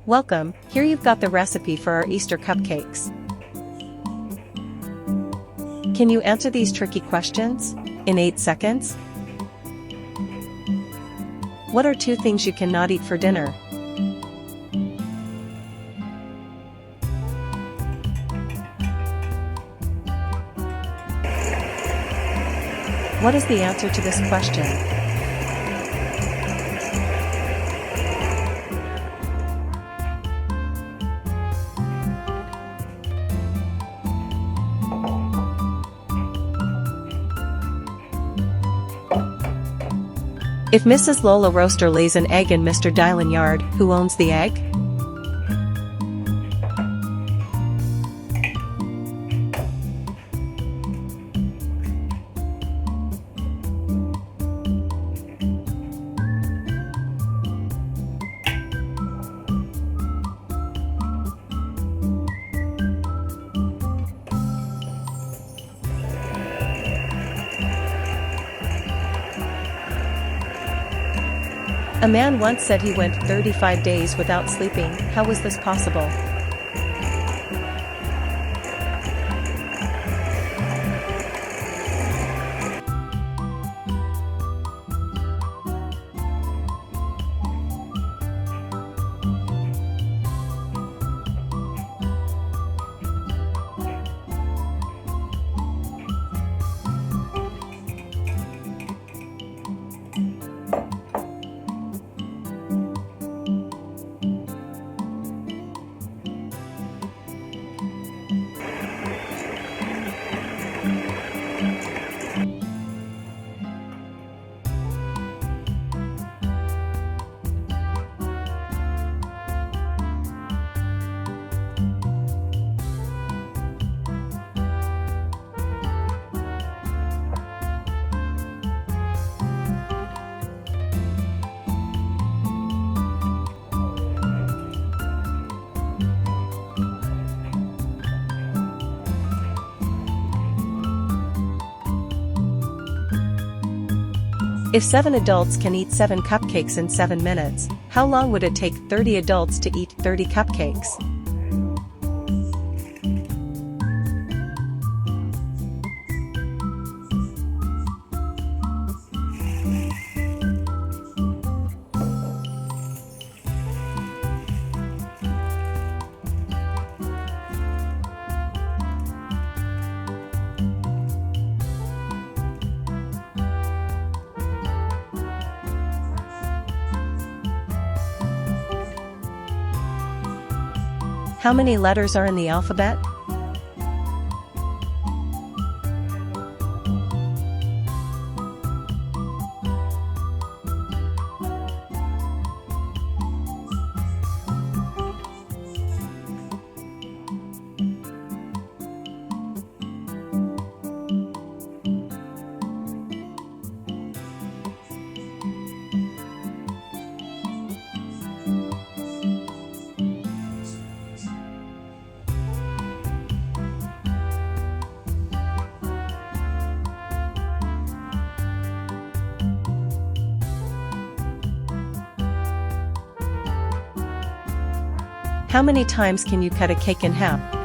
Welcome, here you've got the recipe for our Easter cupcakes. Can you answer these tricky questions in 8 seconds? What are 2 things you cannot eat for dinner? What is the answer to this question? If Mrs. Lola Roaster lays an egg in Mr. Dylan yard, who owns the egg? A man once said he went 35 days without sleeping. How was this possible? If 7 adults can eat 7 cupcakes in 7 minutes, how long would it take 30 adults to eat 30 cupcakes? How many letters are in the alphabet? How many times can you cut a cake in half?